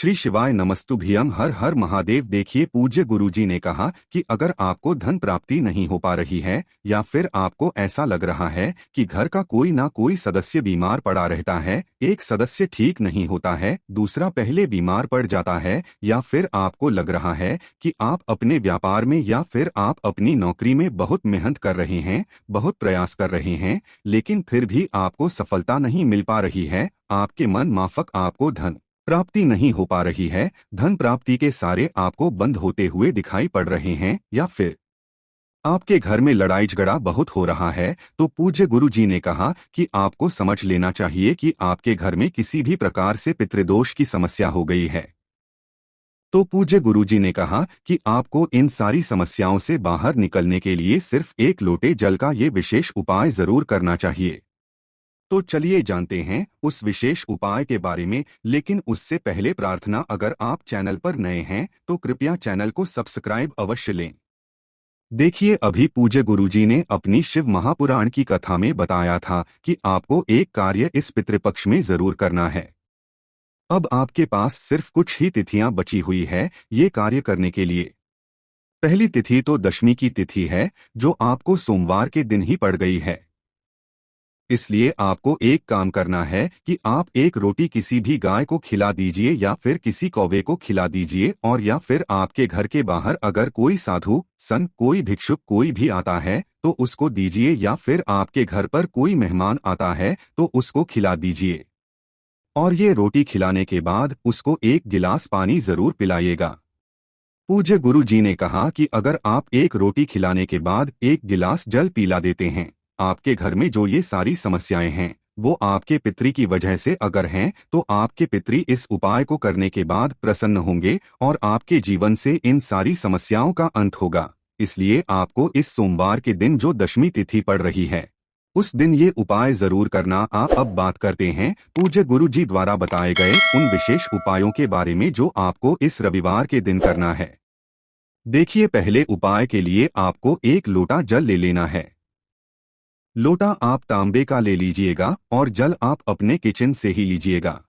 श्री शिवाय नमस्तुभ्यं। हर हर महादेव। देखिए, पूज्य गुरुजी ने कहा कि अगर आपको धन प्राप्ति नहीं हो पा रही है या फिर आपको ऐसा लग रहा है कि घर का कोई ना कोई सदस्य बीमार पड़ा रहता है, एक सदस्य ठीक नहीं होता है, दूसरा पहले बीमार पड़ जाता है, या फिर आपको लग रहा है कि आप अपने व्यापार में या फिर आप अपनी नौकरी में बहुत मेहनत कर रहे हैं, बहुत प्रयास कर रहे हैं, लेकिन फिर भी आपको सफलता नहीं मिल पा रही है, आपके मन माफक आपको धन प्राप्ति नहीं हो पा रही है, धन प्राप्ति के सारे आपको बंद होते हुए दिखाई पड़ रहे हैं, या फिर आपके घर में लड़ाई झगड़ा बहुत हो रहा है, तो पूज्य गुरु जी ने कहा कि आपको समझ लेना चाहिए कि आपके घर में किसी भी प्रकार से पितृदोष की समस्या हो गई है। तो पूज्य गुरु जी ने कहा कि आपको इन सारी समस्याओं से बाहर निकलने के लिए सिर्फ एक लोटे जल का ये विशेष उपाय जरूर करना चाहिए। तो चलिए जानते हैं उस विशेष उपाय के बारे में, लेकिन उससे पहले प्रार्थना, अगर आप चैनल पर नए हैं तो कृपया चैनल को सब्सक्राइब अवश्य लें। देखिए, अभी पूज्य गुरुजी ने अपनी शिव महापुराण की कथा में बताया था कि आपको एक कार्य इस पितृपक्ष में जरूर करना है। अब आपके पास सिर्फ कुछ ही तिथियां बची हुई है ये कार्य करने के लिए। पहली तिथि तो दशमी की तिथि है, जो आपको सोमवार के दिन ही पड़ गई है। इसलिए आपको एक काम करना है कि आप एक रोटी किसी भी गाय को खिला दीजिए या फिर किसी कौवे को खिला दीजिए, और या फिर आपके घर के बाहर अगर कोई साधु संत, कोई भिक्षुक कोई भी आता है तो उसको दीजिए, या फिर आपके घर पर कोई मेहमान आता है तो उसको खिला दीजिए। और ये रोटी खिलाने के बाद उसको एक गिलास पानी जरूर पिलाइएगा। पूज्य गुरु जी ने कहा कि अगर आप एक रोटी खिलाने के बाद एक गिलास जल पिला देते हैं, आपके घर में जो ये सारी समस्याएं हैं वो आपके पितरी की वजह से अगर हैं, तो आपके पितरी इस उपाय को करने के बाद प्रसन्न होंगे और आपके जीवन से इन सारी समस्याओं का अंत होगा। इसलिए आपको इस सोमवार के दिन जो दशमी तिथि पड़ रही है उस दिन ये उपाय जरूर करना। आप अब बात करते हैं पूज्य गुरु जी द्वारा बताए गए उन विशेष उपायों के बारे में जो आपको इस रविवार के दिन करना है। देखिए, पहले उपाय के लिए आपको एक लोटा जल ले लेना है। लोटा आप तांबे का ले लीजिएगा और जल आप अपने किचन से ही लीजिएगा।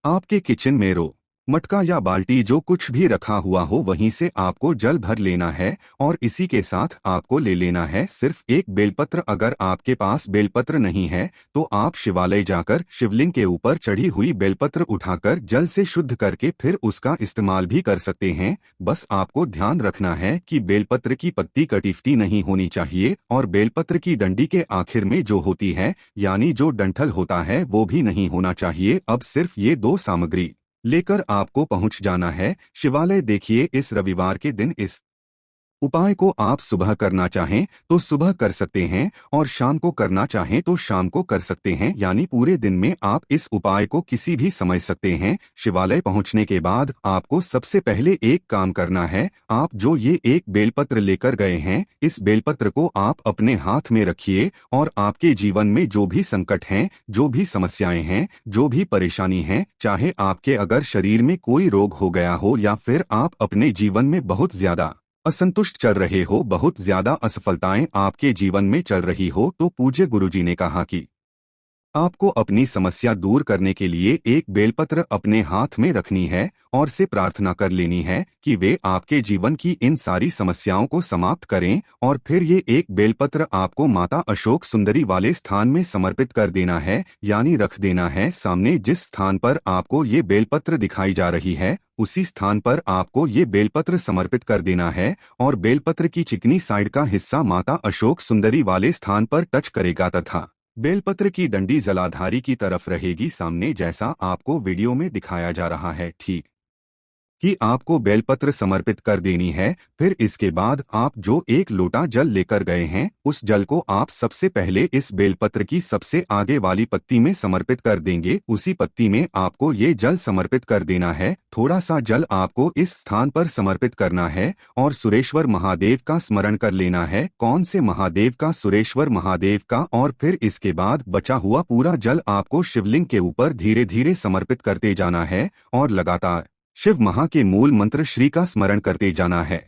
आपके किचन में मटका या बाल्टी जो कुछ भी रखा हुआ हो वहीं से आपको जल भर लेना है, और इसी के साथ आपको ले लेना है सिर्फ एक बेलपत्र। अगर आपके पास बेलपत्र नहीं है तो आप शिवालय जाकर शिवलिंग के ऊपर चढ़ी हुई बेलपत्र उठाकर जल से शुद्ध करके फिर उसका इस्तेमाल भी कर सकते हैं। बस आपको ध्यान रखना है कि बेलपत्र की पत्ती कटीफटी नहीं होनी चाहिए, और बेलपत्र की डंडी के आखिर में जो होती है यानी जो डंठल होता है वो भी नहीं होना चाहिए। अब सिर्फ ये दो सामग्री लेकर आपको पहुंच जाना है शिवालय। देखिए, इस रविवार के दिन इस उपाय को आप सुबह करना चाहें तो सुबह कर सकते हैं, और शाम को करना चाहें तो शाम को कर सकते हैं, यानी पूरे दिन में आप इस उपाय को किसी भी समय सकते हैं। शिवालय पहुंचने के बाद आपको सबसे पहले एक काम करना है। आप जो ये एक बेलपत्र लेकर गए हैं, इस बेलपत्र को आप अपने हाथ में रखिए, और आपके जीवन में जो भी संकट हैं, जो भी समस्याएं हैं, जो भी परेशानी है, चाहे आपके अगर शरीर में कोई रोग हो गया हो या फिर आप अपने जीवन में बहुत ज्यादा असंतुष्ट चल रहे हो, बहुत ज्यादा असफलताएं आपके जीवन में चल रही हो, तो पूज्य गुरुजी ने कहा कि आपको अपनी समस्या दूर करने के लिए एक बेलपत्र अपने हाथ में रखनी है और से प्रार्थना कर लेनी है कि वे आपके जीवन की इन सारी समस्याओं को समाप्त करें। और फिर ये एक बेलपत्र आपको माता अशोक सुंदरी वाले स्थान में समर्पित कर देना है, यानी रख देना है। सामने जिस स्थान पर आपको ये बेलपत्र दिखाई जा रही है उसी स्थान पर आपको ये बेलपत्र समर्पित कर देना है, और बेलपत्र की चिकनी साइड का हिस्सा माता अशोक सुंदरी वाले स्थान पर टच करेगा तथा बेलपत्र की डंडी जलाधारी की तरफ रहेगी, सामने जैसा आपको वीडियो में दिखाया जा रहा है। ठीक कि आपको बेलपत्र समर्पित कर देनी है। फिर इसके बाद आप जो एक लोटा जल लेकर गए हैं उस जल को आप सबसे पहले इस बेलपत्र की सबसे आगे वाली पत्ती में समर्पित कर देंगे। उसी पत्ती में आपको ये जल समर्पित कर देना है। थोड़ा सा जल आपको इस स्थान पर समर्पित करना है और सुरेश्वर महादेव का स्मरण कर लेना है। कौन से महादेव का? सुरेश्वर महादेव का। और फिर इसके बाद बचा हुआ पूरा जल आपको शिवलिंग के ऊपर धीरे धीरे समर्पित करते जाना है और लगातार शिव महा के मूल मंत्र श्री का स्मरण करते जाना है।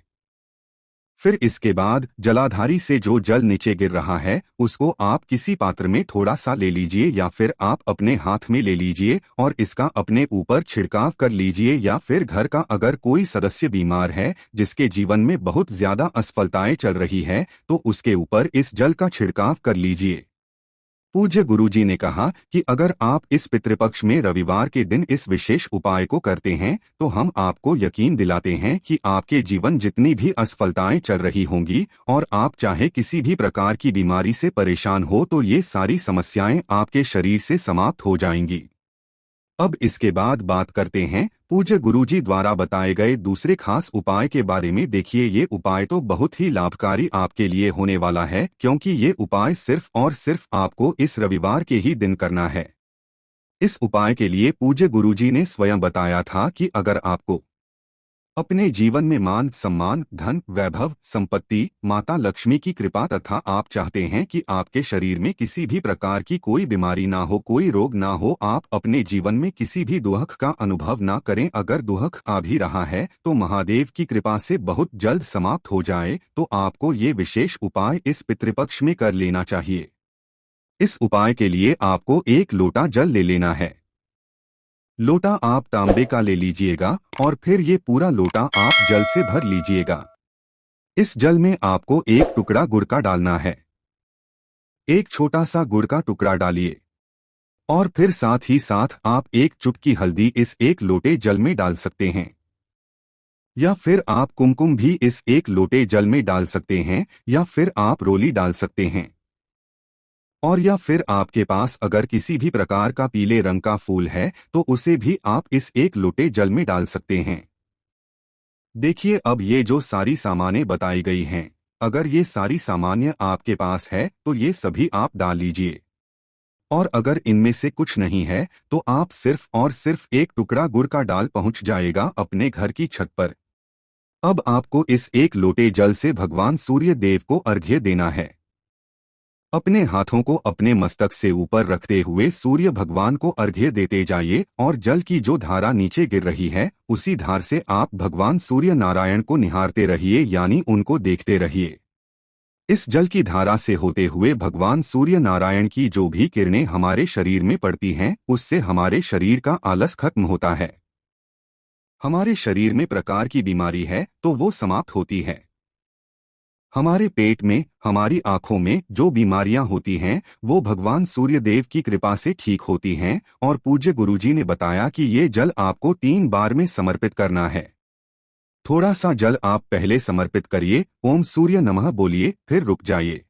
फिर इसके बाद जलाधारी से जो जल नीचे गिर रहा है उसको आप किसी पात्र में थोड़ा सा ले लीजिए या फिर आप अपने हाथ में ले लीजिए और इसका अपने ऊपर छिड़काव कर लीजिए, या फिर घर का अगर कोई सदस्य बीमार है जिसके जीवन में बहुत ज्यादा असफलताएं चल रही है तो उसके ऊपर इस जल का छिड़काव कर लीजिए। पूज्य गुरुजी ने कहा कि अगर आप इस पितृपक्ष में रविवार के दिन इस विशेष उपाय को करते हैं तो हम आपको यकीन दिलाते हैं कि आपके जीवन जितनी भी असफलताएं चल रही होंगी और आप चाहे किसी भी प्रकार की बीमारी से परेशान हो तो ये सारी समस्याएं आपके शरीर से समाप्त हो जाएंगी। अब इसके बाद बात करते हैं पूज्य गुरुजी द्वारा बताए गए दूसरे खास उपाय के बारे में। देखिए, ये उपाय तो बहुत ही लाभकारी आपके लिए होने वाला है, क्योंकि ये उपाय सिर्फ और सिर्फ आपको इस रविवार के ही दिन करना है। इस उपाय के लिए पूज्य गुरुजी ने स्वयं बताया था कि अगर आपको अपने जीवन में मान सम्मान, धन, वैभव, संपत्ति, माता लक्ष्मी की कृपा तथा आप चाहते हैं कि आपके शरीर में किसी भी प्रकार की कोई बीमारी ना हो, कोई रोग ना हो, आप अपने जीवन में किसी भी दुख का अनुभव ना करें, अगर दुख आ भी रहा है तो महादेव की कृपा से बहुत जल्द समाप्त हो जाए, तो आपको ये विशेष उपाय इस पितृपक्ष में कर लेना चाहिए। इस उपाय के लिए आपको 1 लोटा जल ले लेना है। लोटा आप तांबे का ले लीजिएगा और फिर ये पूरा लोटा आप जल से भर लीजिएगा। इस जल में आपको 1 टुकड़ा गुड़ का डालना है। एक छोटा सा गुड़ का टुकड़ा डालिए और फिर साथ ही साथ आप 1 चुटकी हल्दी इस 1 लोटे जल में डाल सकते हैं, या फिर आप कुमकुम भी इस 1 लोटे जल में डाल सकते हैं, या फिर आप रोली डाल सकते हैं, और या फिर आपके पास अगर किसी भी प्रकार का पीले रंग का फूल है तो उसे भी आप इस 1 लोटे जल में डाल सकते हैं। देखिए, अब ये जो सारी सामानें बताई गई हैं, अगर ये सारी सामान्य आपके पास है तो ये सभी आप डाल लीजिए, और अगर इनमें से कुछ नहीं है तो आप सिर्फ और सिर्फ 1 टुकड़ा गुड़ का डाल पहुंच जाएगा अपने घर की छत पर। अब आपको इस 1 लोटे जल से भगवान सूर्य देव को अर्घ्य देना है। अपने हाथों को अपने मस्तक से ऊपर रखते हुए सूर्य भगवान को अर्घ्य देते जाइए और जल की जो धारा नीचे गिर रही है उसी धार से आप भगवान सूर्य नारायण को निहारते रहिए, यानी उनको देखते रहिए। इस जल की धारा से होते हुए भगवान सूर्य नारायण की जो भी किरणें हमारे शरीर में पड़ती हैं उससे हमारे शरीर का आलस खत्म होता है। हमारे शरीर में प्रकार की बीमारी है तो वो समाप्त होती है। हमारे पेट में, हमारी आंखों में जो बीमारियां होती हैं वो भगवान सूर्यदेव की कृपा से ठीक होती हैं। और पूज्य गुरुजी ने बताया कि ये जल आपको 3 बार में समर्पित करना है। थोड़ा सा जल आप पहले समर्पित करिए, ओम सूर्य नमः बोलिए, फिर रुक जाइए।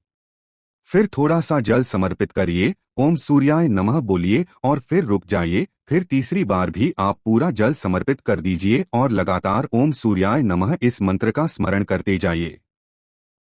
फिर थोड़ा सा जल समर्पित करिए, ओम सूर्याय नमः बोलिए और फिर रुक जाइए। फिर तीसरी बार भी आप पूरा जल समर्पित कर दीजिए और लगातार ओम सूर्याय नमः इस मंत्र का स्मरण करते जाइए।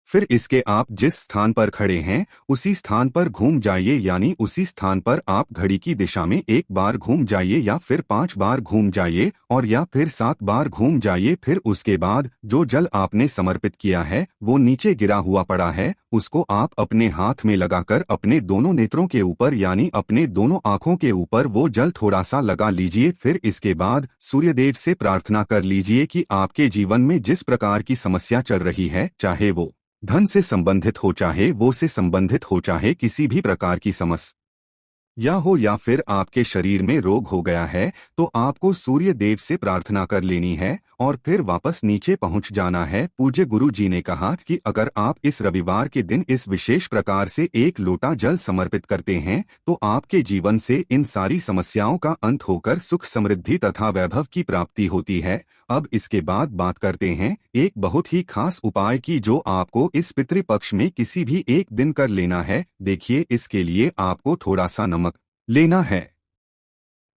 फिर इसके आप जिस स्थान पर खड़े हैं उसी स्थान पर घूम जाइए, यानी उसी स्थान पर आप घड़ी की दिशा में 1 बार घूम जाइए, या फिर 5 बार घूम जाइए, और या फिर 7 बार घूम जाइए। फिर उसके बाद जो जल आपने समर्पित किया है वो नीचे गिरा हुआ पड़ा है, उसको आप अपने हाथ में लगाकर अपने दोनों नेत्रों के ऊपर यानी अपने दोनों आंखों के ऊपर वो जल थोड़ा सा लगा लीजिए। फिर इसके बाद सूर्यदेव से प्रार्थना कर लीजिए कि आपके जीवन में जिस प्रकार की समस्या चल रही है, चाहे वो धन से संबंधित हो, चाहे वो से संबंधित हो, चाहे किसी भी प्रकार की समस्या हो, या फिर आपके शरीर में रोग हो गया है, तो आपको सूर्य देव से प्रार्थना कर लेनी है और फिर वापस नीचे पहुंच जाना है। पूज्य गुरु जी ने कहा कि अगर आप इस रविवार के दिन इस विशेष प्रकार से 1 लोटा जल समर्पित करते हैं तो आपके जीवन से इन सारी समस्याओं का अंत होकर सुख, समृद्धि तथा वैभव की प्राप्ति होती है। अब इसके बाद बात करते हैं एक बहुत ही खास उपाय की, जो आपको इस पितृपक्ष में किसी भी एक दिन कर लेना है। देखिए, इसके लिए आपको थोड़ा सा नमक लेना है,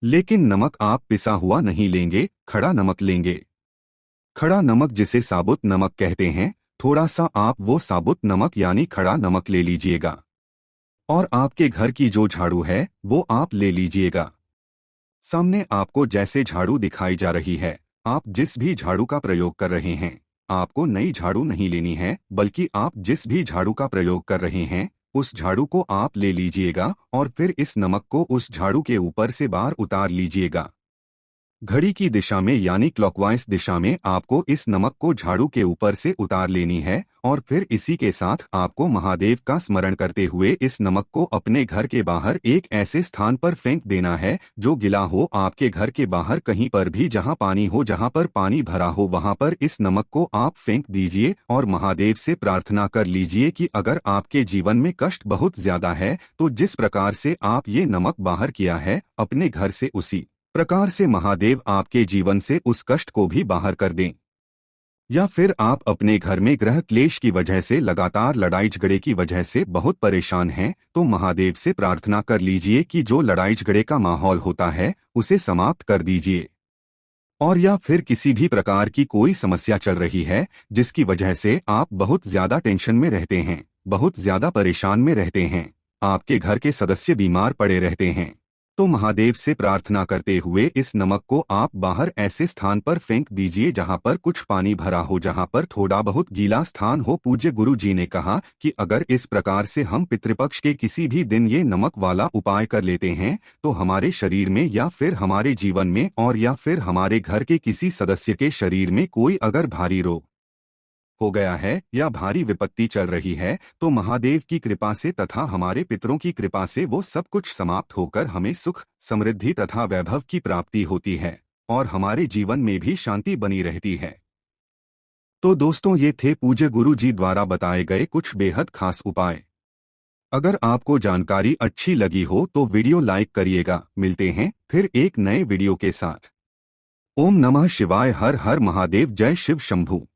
लेकिन नमक आप पिसा हुआ नहीं लेंगे, खड़ा नमक लेंगे। खड़ा नमक जिसे साबुत नमक कहते हैं, थोड़ा सा आप वो साबुत नमक यानी खड़ा नमक ले लीजिएगा, और आपके घर की जो झाड़ू है वो आप ले लीजिएगा। सामने आपको जैसे झाड़ू दिखाई जा रही है, आप जिस भी झाड़ू का प्रयोग कर रहे हैं, आपको नई झाड़ू नहीं लेनी है, बल्कि आप जिस भी झाड़ू का प्रयोग कर रहे हैं उस झाड़ू को आप ले लीजिएगा और फिर इस नमक को उस झाड़ू के ऊपर से बाहर उतार लीजिएगा। घड़ी की दिशा में यानी क्लॉकवाइज दिशा में आपको इस नमक को झाड़ू के ऊपर से उतार लेनी है और फिर इसी के साथ आपको महादेव का स्मरण करते हुए इस नमक को अपने घर के बाहर एक ऐसे स्थान पर फेंक देना है जो गिला हो। आपके घर के बाहर कहीं पर भी जहां पानी हो, जहां पर पानी भरा हो, वहां पर इस नमक को आप फेंक दीजिए और महादेव से प्रार्थना कर लीजिए कि अगर आपके जीवन में कष्ट बहुत ज्यादा है तो जिस प्रकार से आप ये नमक बाहर किया है अपने घर से, उसी प्रकार से महादेव आपके जीवन से उस कष्ट को भी बाहर कर दें। या फिर आप अपने घर में ग्रह क्लेश की वजह से लगातार लड़ाई झगड़े की वजह से बहुत परेशान हैं, तो महादेव से प्रार्थना कर लीजिए कि जो लड़ाई झगड़े का माहौल होता है उसे समाप्त कर दीजिए। और या फिर किसी भी प्रकार की कोई समस्या चल रही है जिसकी वजह से आप बहुत ज्यादा टेंशन में रहते हैं, बहुत ज्यादा परेशान में रहते हैं, आपके घर के सदस्य बीमार पड़े रहते हैं, तो महादेव से प्रार्थना करते हुए इस नमक को आप बाहर ऐसे स्थान पर फेंक दीजिए जहां पर कुछ पानी भरा हो, जहां पर थोड़ा बहुत गीला स्थान हो। पूज्य गुरु जी ने कहा कि अगर इस प्रकार से हम पितृपक्ष के किसी भी दिन ये नमक वाला उपाय कर लेते हैं तो हमारे शरीर में या फिर हमारे जीवन में और या फिर हमारे घर के किसी सदस्य के शरीर में कोई अगर भारी रोग हो गया है या भारी विपत्ति चल रही है तो महादेव की कृपा से तथा हमारे पितरों की कृपा से वो सब कुछ समाप्त होकर हमें सुख, समृद्धि तथा वैभव की प्राप्ति होती है और हमारे जीवन में भी शांति बनी रहती है। तो दोस्तों, ये थे पूज्य गुरु जी द्वारा बताए गए कुछ बेहद खास उपाय। अगर आपको जानकारी अच्छी लगी हो तो वीडियो लाइक करिएगा। मिलते हैं फिर एक नए वीडियो के साथ। ओम नमः शिवाय। हर हर महादेव। जय शिव शंभू।